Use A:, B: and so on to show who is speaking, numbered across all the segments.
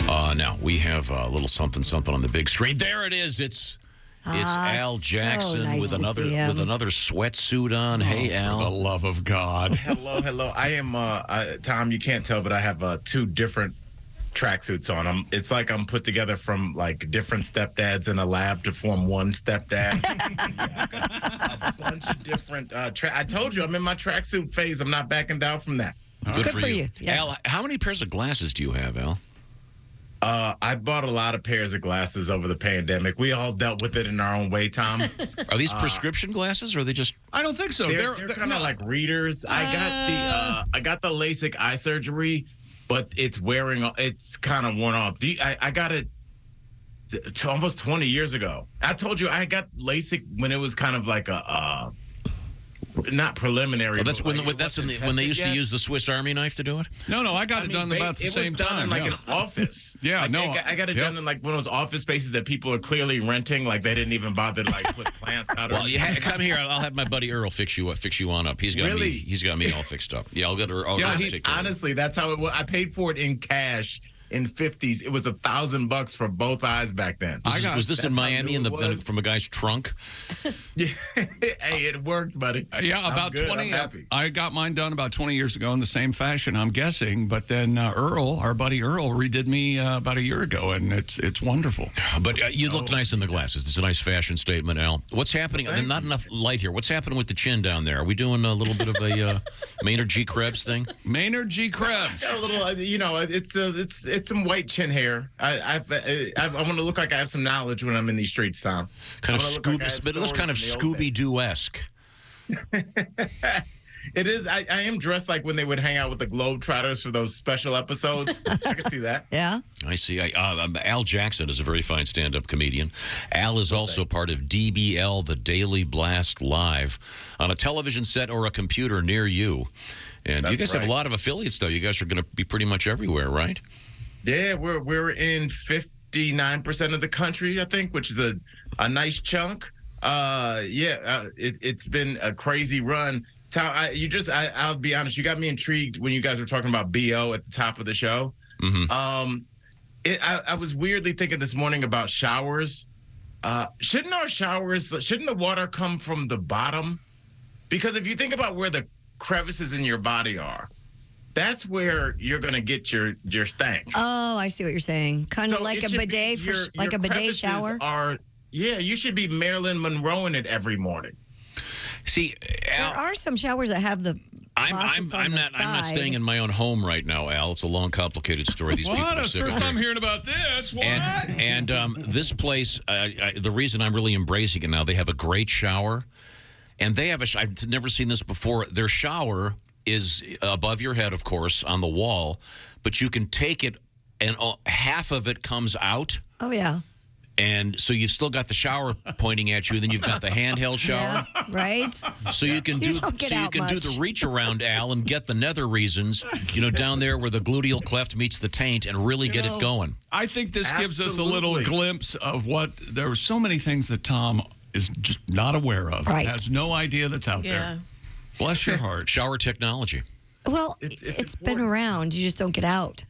A: Now, we have a little something on the big screen. There it is. It's Al Jackson
B: so nice
A: with
B: to
A: another sweatsuit on. Hey, Al.
C: For the love of God.
D: Hello. I am Tom. You can't tell, but I have two different tracksuits on. It's like I'm put together from like different stepdads in a lab to form one stepdad. A bunch of different. I told you I'm in my tracksuit phase. I'm not backing down from that.
A: Good for you.
B: Yeah.
A: Al, how many pairs of glasses do you have, Al?
D: I bought a lot of pairs of glasses over the pandemic. We all dealt with it in our own way, Tom.
A: Are these prescription glasses, or are they just?
C: I don't think so.
D: They're kind of like readers. I got the LASIK eye surgery, but it's wearing. It's kind of worn off. I got it almost 20 years ago. I told you I got LASIK when it was kind of like a. Not preliminary.
A: Oh, that's when
D: when
A: they used to use the Swiss Army knife to do it.
C: No, I got it done about the same time.
D: It was done in like an office.
C: Yeah,
D: I got it done in like one of those office spaces that people are clearly renting. Like they didn't even bother to like put plants out.
A: Well, come here. I'll have my buddy Earl fix you on up. He's got me all fixed up. Yeah, I'll get her.
D: Honestly, that's how it was. I paid for it in cash. In 50s, it was $1,000 for both eyes back then.
A: Was this in Miami from a guy's trunk?
D: Yeah, hey, it worked, buddy.
C: Yeah, about 20. I got mine done about 20 years ago in the same fashion, I'm guessing. But then Earl, our buddy Earl, redid me about a year ago, and it's wonderful.
A: But you look nice in the glasses. It's a nice fashion statement, Al. What's happening? There's not enough light here. What's happening with the chin down there? Are we doing a little bit of a Maynard G. Krebs thing?
C: Maynard G. Krebs.
D: Got a little, it's some white chin hair. I want to look like I have some knowledge when I'm in these streets, Tom.
A: Kind of Scooby Doo-esque.
D: It is. I am dressed like when they would hang out with the Globetrotters for those special episodes. I can see that.
B: Yeah.
A: I see. Al Jackson is a very fine stand-up comedian. Al is also part of DBL, the Daily Blast Live, on a television set or a computer near you. And you guys have a lot of affiliates, though. You guys are going to be pretty much everywhere, right?
D: Yeah, we're in 59% of the country, I think, which is a nice chunk. It's been a crazy run. I'll be honest, you got me intrigued when you guys were talking about BO at the top of the show. Mm-hmm. I was weirdly thinking this morning about showers. Shouldn't the water come from the bottom? Because if you think about where the crevices in your body are, that's where you're going to get your stank.
B: Oh, I see what you're saying. Kind of like a bidet, like a bidet shower?
D: You should be Marilyn Monroeing it every morning.
A: See, Al,
B: there are some showers that have the
A: I'm not staying in my own home right now, Al. It's a long, complicated story. These people are
C: What? First time hearing about this. What?
A: And this place, the reason I'm really embracing it now, they have a great shower. And they have I've never seen this before. Their shower is above your head, of course, on the wall, but you can take it and half of it comes out.
B: Oh, yeah.
A: And so you've still got the shower pointing at you, then you've got the handheld shower.
B: Yeah, right?
A: So you can do the reach around, Al, and get the nether regions, down there where the gluteal cleft meets the taint and really get it going.
C: I think this gives us a little glimpse of there are so many things that Tom is just not aware of.
B: Right.
C: Has no idea that's out there. Bless your heart.
A: Shower technology.
B: Well, it's been around. You just don't get out.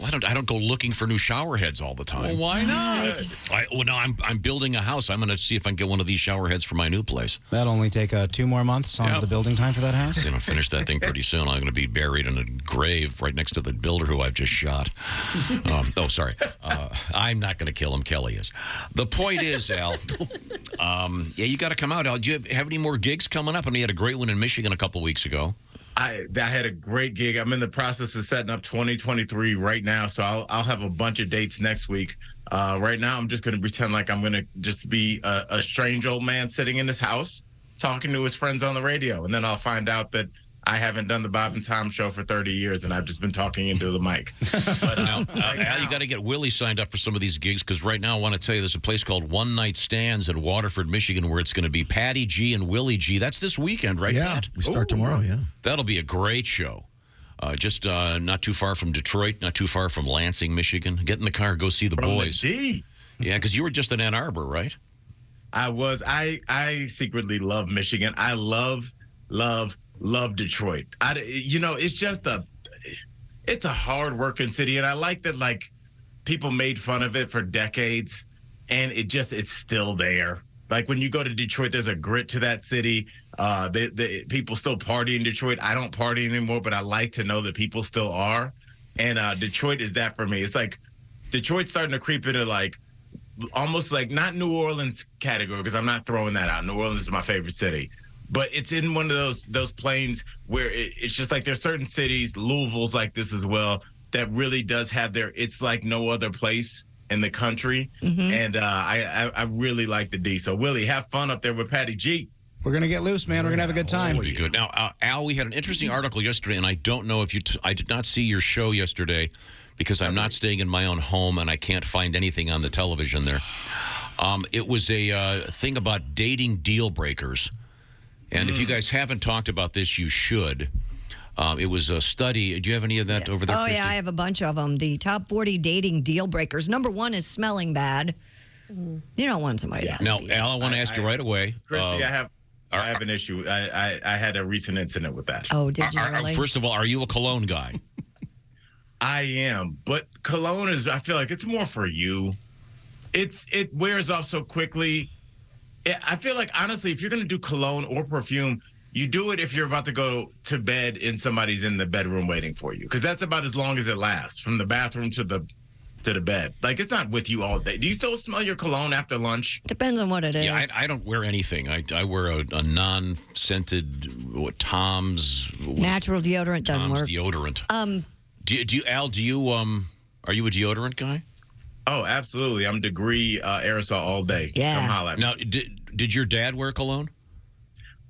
A: Well, I don't go looking for new shower heads all the time.
C: Well, why not?
A: I'm building a house. I'm going to see if I can get one of these shower heads for my new place.
E: That'll only take 2 more months on the building time for that house.
A: I'm going to finish that thing pretty soon. I'm going to be buried in a grave right next to the builder who I've just shot. Sorry. I'm not going to kill him. Kelly is. The point is, Al, you got to come out. Al, do you have any more gigs coming up? I mean, you had a great one in Michigan a couple weeks ago.
D: I had a great gig. I'm in the process of setting up 2023 right now, so I'll have a bunch of dates next week. Right now, I'm just going to pretend like I'm going to just be a strange old man sitting in his house talking to his friends on the radio, and then I'll find out that I haven't done the Bob and Tom show for 30 years, and I've just been talking into the mic. But
A: Al, you got to get Willie signed up for some of these gigs, because right now I want to tell you there's a place called One Night Stands in Waterford, Michigan, where it's going to be Patty G and Willie G. That's this weekend, right?
E: Yeah,
A: Pat?
E: we start tomorrow, yeah.
A: That'll be a great show. Just not too far from Detroit, not too far from Lansing, Michigan. Get in the car, go see the boys.
D: Yeah,
A: because you were just in Ann Arbor, right?
D: I was. I secretly love Michigan. I love Detroit. It's just it's a hard-working city, and I like that, people made fun of it for decades, and it's still there. Like when you go to Detroit, there's a grit to that city. The people still party in Detroit. I don't party anymore, but I like to know that people still are. And Detroit is that for me. It's like Detroit's starting to creep into like almost like not New Orleans category, because I'm not throwing that out. New Orleans is my favorite city. But it's in one of those planes where it's just like there's certain cities, Louisville's like this as well, that really does have it's like no other place in the country. And I really like the D. So, Willie, have fun up there with Patty G.
E: We're going to get loose, man. We're going to have a good time.
A: Pretty good. Now, Al, we had an interesting article yesterday, and I don't know if I did not see your show yesterday because I'm not staying in my own home and I can't find anything on the television there. It was a thing about dating deal breakers. And if you guys haven't talked about this, you should. It was a study. Do you have any of that over there,
B: Oh,
A: Christy?
B: yeah, I have a bunch of them. The top 40 dating deal breakers. Number 1 is smelling bad. You don't want somebody to
A: Now, Al, I want to ask you right away.
D: Christy, I have an issue. I had a recent incident with that.
B: Oh, did you really?
A: First of all, are you a cologne guy?
D: I am, but cologne I feel like it's more for you. It wears off so quickly. I feel like, honestly, if you're going to do cologne or perfume, you do it if you're about to go to bed and somebody's in the bedroom waiting for you, because that's about as long as it lasts, from the bathroom to the bed. Like, it's not with you all day. Do you still smell your cologne after lunch?
B: Depends on what it is.
A: Yeah, I don't wear anything. I wear a non-scented Tom's
B: Natural deodorant doesn't
A: Tom's
B: work.
A: deodorant. Do you, Al? Are you a deodorant guy?
D: Oh, absolutely. I'm Degree aerosol all day.
B: Yeah.
D: Come holla at me.
A: Now, did your dad wear cologne?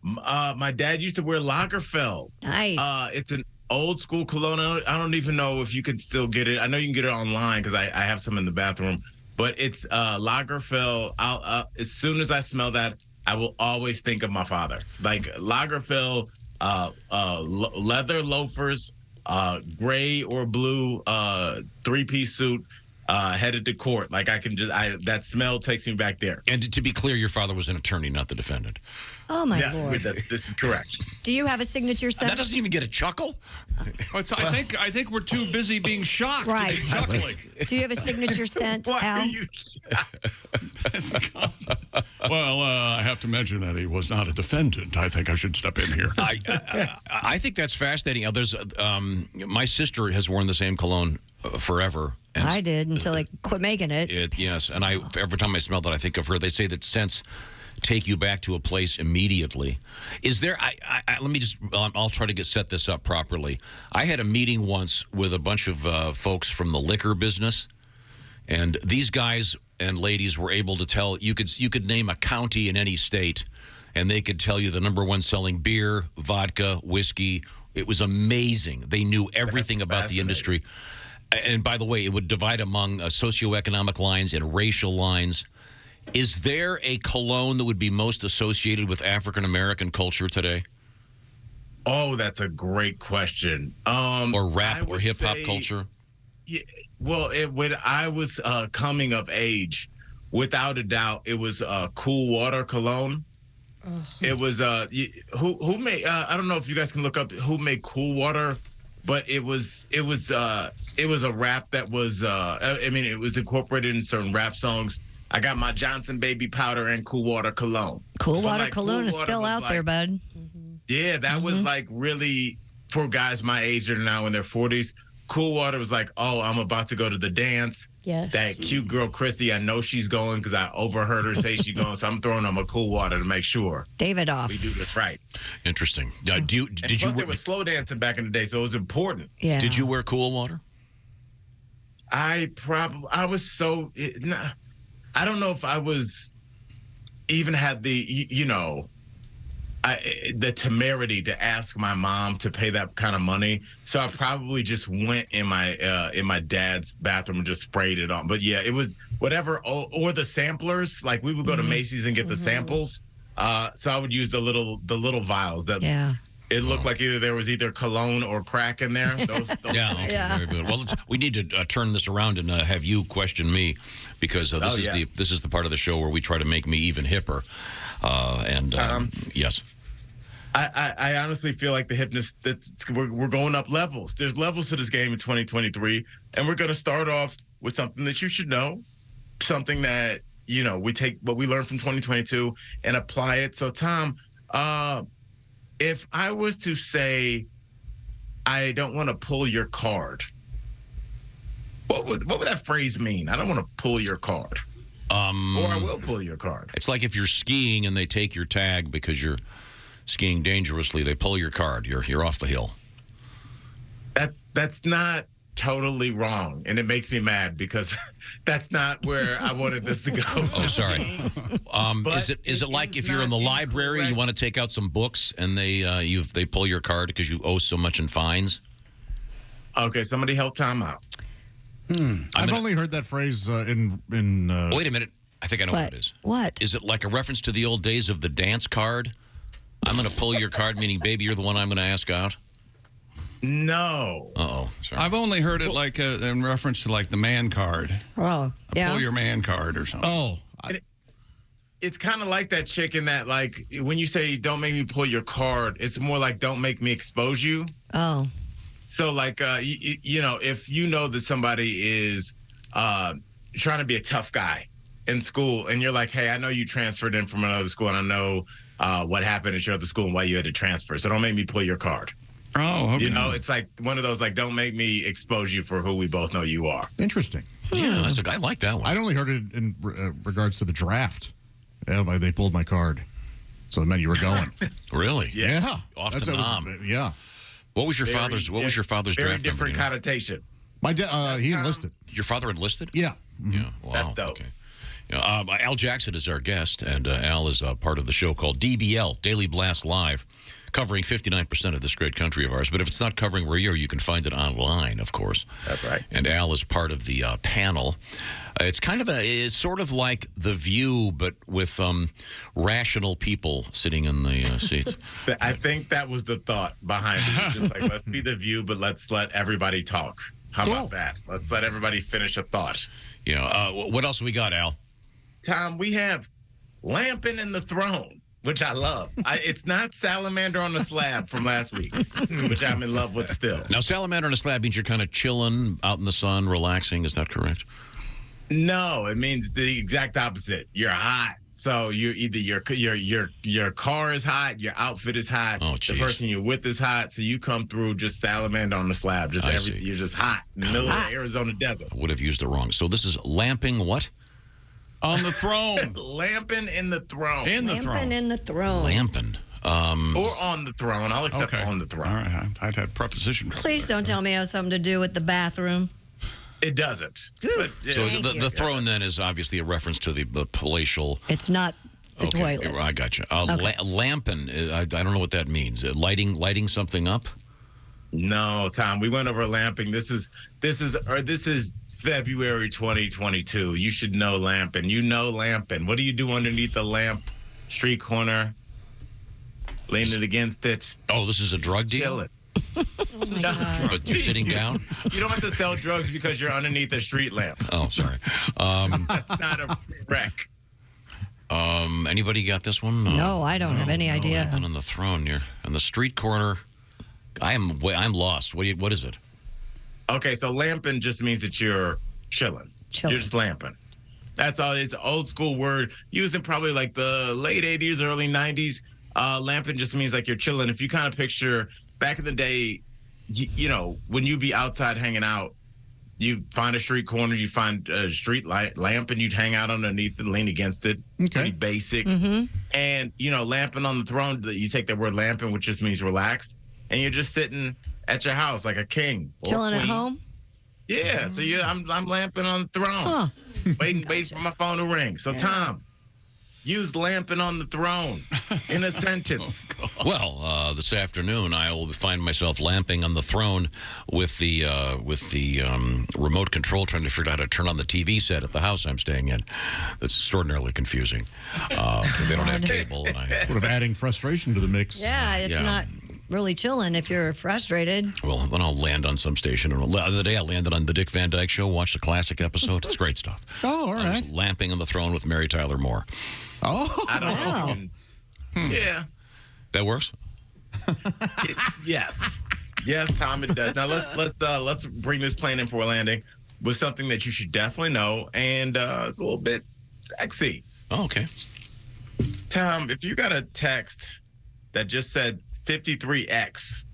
D: My dad used to wear Lagerfeld.
B: Nice.
D: It's an old school cologne. I don't even know if you can still get it. I know you can get it online because I have some in the bathroom. But it's Lagerfeld. As soon as I smell that, I will always think of my father. Like Lagerfeld, leather loafers, gray or blue 3-piece suit. Headed to court. Like that smell takes me back there.
A: And to be clear, your father was an attorney, not the defendant.
B: Oh, my Lord.
D: This is correct.
B: Do you have a signature scent?
A: That doesn't even get a chuckle.
C: I think we're too busy being shocked. to be
B: Right.
C: chuckling.
B: Do you have a signature scent,
D: Why
B: Al?
D: are you?
C: Well, I have to mention that he was not a defendant. I think I should step in here.
A: I think that's fascinating. There's my sister has worn the same cologne forever. And
B: I did until I quit making it.
A: Yes, and every time I smell that, I think of her. They say that scents take you back to a place immediately. Is there? Let me just. I'll try to set this up properly. I had a meeting once with a bunch of folks from the liquor business, and these guys and ladies were able to tell you could name a county in any state, and they could tell you the number 1 selling beer, vodka, whiskey. It was amazing. They knew everything about the industry. And by the way, it would divide among socioeconomic lines and racial lines. Is there a cologne that would be most associated with African-American culture today?
D: Oh, that's a great question.
A: Or rap or hip-hop culture?
D: Yeah, well, when I was coming of age, without a doubt, it was Cool Water cologne. It was who made I don't know if you guys can look up who made Cool Water, but it was a rap that was it was incorporated in certain rap songs. I got my Johnson Baby powder and Cool Water cologne.
B: Cool Water cologne is still out there, bud.
D: Yeah, that was like really for guys my age that are now in their 40s. Cool Water was like, oh, I'm about to go to the dance.
F: Yes.
D: That cute girl, Christy, I know she's going because I overheard her say she's going, so I'm throwing them a Cool Water to make sure
B: David off.
D: we do this right.
A: Interesting. Did you?
D: There was slow dancing back in the day, so it was important.
B: Yeah.
A: Did you wear Cool Water?
D: I was so, I don't know if I was even had the, the temerity to ask my mom to pay that kind of money. So I probably just went in my dad's bathroom and just sprayed it on. But yeah, it was whatever, or the samplers. Like we would go to Macy's and get the samples. So I would use the little vials that.
B: Yeah.
D: It looked like there was either cologne or crack in there. Those
A: Yeah, okay,
B: Yeah.
A: very good. Well, we need to turn this around and have you question me, because this is the part of the show where we try to make me even hipper. Yes.
D: I honestly feel like the hipness we're going up levels. There's levels to this game in 2023, and we're going to start off with something that you should know, something that, we take what we learned from 2022 and apply it. So, Tom, if I was to say, I don't want to pull your card, what would that phrase mean? I don't want to pull your card. Or I will pull your card.
A: It's like if you're skiing and they take your tag because you're skiing dangerously, they pull your card. You're off the hill.
D: That's not totally wrong, and it makes me mad because that's not where I wanted this to go.
A: Oh, sorry. Is it like if you're in the library, you want to take out some books, and they pull your card because you owe so much in fines?
D: Okay, somebody help Tom out.
F: I've only heard that phrase in.
A: Wait a minute. I think I know what it is.
B: What?
A: Is it like a reference to the old days of the dance card? I'm going to pull your card, meaning, baby, you're the one I'm going to ask out?
D: No.
A: Uh-oh. Sorry.
C: I've only heard it like in reference to like the man card.
B: Oh, yeah.
C: Pull your man card or something.
F: Oh.
D: It's kind of like that chick in that, like, when you say, don't make me pull your card, it's more like, don't make me expose you.
B: Oh.
D: So, like, if you know that somebody is trying to be a tough guy in school, and you're like, hey, I know you transferred in from another school, and I know what happened at your other school and why you had to transfer. So don't make me pull your card.
C: Oh, okay.
D: It's like one of those, like, don't make me expose you for who we both know you are.
F: Interesting.
A: Yeah, I like that one.
F: I'd only heard it in regards to the draft. Yeah, they pulled my card. So it meant you were going.
A: Really?
F: Yeah.
A: Off
F: That's-
A: the
F: that was-
A: nom.
F: yeah.
A: What was your father's draft
D: Very
A: number?
D: different connotation.
F: My dad, he enlisted.
A: Your father enlisted?
F: Yeah.
A: Yeah. Wow.
D: That's dope.
A: Okay. Al Jackson is our guest, and Al is part of the show called DBL, Daily Blast Live, covering 59% of this great country of ours. But if it's not covering where you are, you can find it online, of course.
D: That's right.
A: And Al is part of the panel. It's sort of like The View, but with rational people sitting in the seats.
D: I think that was the thought behind it. Just like, let's be The View, but let's let everybody talk. How about that? Let's let everybody finish a thought.
A: Yeah. What else we got, Al?
D: Tom, we have Lamping in the Throne, which I love. It's not Salamander on the Slab from last week, which I'm in love with still.
A: Now, salamander on a slab means you're kind of chilling out in the sun, relaxing. Is that correct?
D: No, it means the exact opposite. You're hot. So you're either your car is hot, your outfit is hot,
A: Oh,
D: the
A: geez.
D: person you're with is hot, so you come through just salamander on the slab.
A: I see.
D: You're just hot in the middle of the Arizona desert.
A: I would have used it wrong. So this is lamping what?
C: On the throne.
D: Lamping in the throne.
C: In the throne.
B: Lamping in the throne.
A: Lamping.
D: Or on the throne. I'll accept
C: Okay.
D: on the throne.
C: All right. I'd had preposition trouble.
B: Please don't tell me it has something to do with the bathroom.
D: It doesn't.
B: Oof.
D: But,
A: So
B: Thank
A: the
B: you.
A: throne then is obviously a reference to the palatial.
B: It's not the toilet.
A: I got you.
B: Okay.
A: Lamping. I don't know what that means. Lighting something up.
D: No, Tom, we went over lamping. This is February 2022. You should know lamping. You know lamping. What do you do underneath the lamp? Street corner, leaning against it,
A: Oh, this is a drug deal.
D: chilling.
A: But you're sitting down.
D: You don't have to sell drugs because you're underneath a street lamp.
A: Oh, sorry.
D: That's not a wreck.
A: Anybody got this one?
B: No, I don't have any idea.
A: Lamping on the throne here on the street corner. I'm lost. What is it?
D: Okay, so lamping just means that you're chilling.
B: Chilling.
D: You're just lamping. That's all. It's an old school word used in probably like the late 80s, early 90s. Lamping just means like you're chilling. If you kind of picture back in the day, you know, when you be outside hanging out, you find a street corner, you find a street lamp, and you'd hang out underneath and lean against it.
F: Okay.
D: Pretty basic. And, you know, lamping on the throne, you take that word lamping, which just means relaxed, and you're just sitting at your house like a king. or
B: Chilling at
D: queen.
B: home?
D: Yeah, so I'm lamping on the throne,
B: Huh.
D: waiting for my phone to ring. So Tom, use lamping on the throne in a sentence.
A: Well, this afternoon I will find myself lamping on the throne with the remote control, trying to figure out how to turn on the TV set at the house I'm staying in. That's extraordinarily confusing. They don't have cable, and
F: Sort of adding frustration to the mix.
B: Yeah, it's
A: Yeah.
B: not really chilling if you're frustrated.
A: well, then I'll land on some station. And the other day I landed on the Dick Van Dyke Show, watched the classic episode. It's great stuff.
F: Oh, all
A: I
F: right.
A: was lamping on the throne with Mary Tyler Moore.
F: Oh,
D: I don't
B: Wow.
D: know. Yeah.
A: That works.
D: Yes. Yes, Tom, it does. Now let's bring this plane in for a landing. with something that you should definitely know, and it's a little bit sexy.
A: Oh, okay.
D: Tom, if you got a text that just said 53X.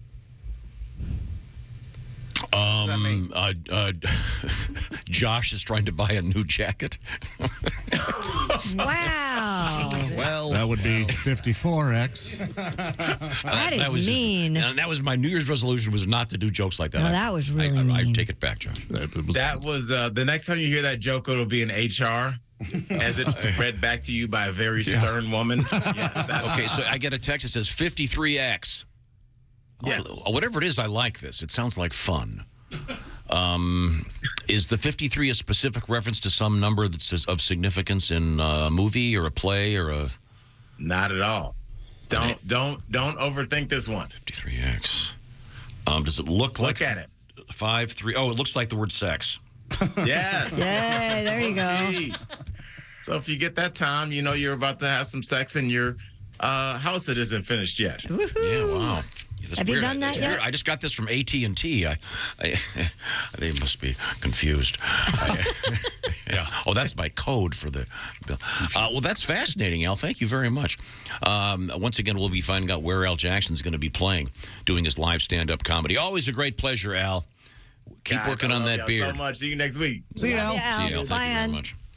A: Josh is trying to buy a new jacket.
B: Wow.
A: Well,
F: that would be 54X.
B: That is
A: was
B: mean.
A: That was my New Year's resolution, was not to do jokes like that.
B: No, that was really
A: I
B: mean.
A: take it back, Josh.
D: That was the next time you hear that joke, it'll be in HR, as it's read back to you by a very stern woman.
A: Okay, so I get a text that says 53X.
D: Yes.
A: Oh, whatever it is, I like this. It sounds like fun. Is the 53 a specific reference to some number that's of significance in a movie or a play or a?
D: Not at all. Don't overthink this one.
A: 53X. Does it look like?
D: Look at it.
A: 5-3. Oh, it looks like the word sex.
D: Yes.
B: Yay, there you go.
D: So if you get that time, you know you're about to have some sex in your house that isn't finished yet.
B: Woohoo.
A: Yeah, wow. That's
B: Have
A: weird.
B: you done that yet?
A: I just got this from AT&T. They must be confused. Yeah. Oh, that's my code for the bill. Well, that's fascinating, Al. Thank you very much. Once again, we'll be finding out where Al Jackson's going to be playing, doing his live stand-up comedy. Always a great pleasure, Al. Keep
D: Guys,
A: working
D: I
A: on
D: love
A: that
D: y'all
A: beard.
D: so much. See you next week.
F: See you, Al.
B: Love you, Al.
A: See you, Al.
B: Bye,
A: Thank you very
B: Ann.
A: much.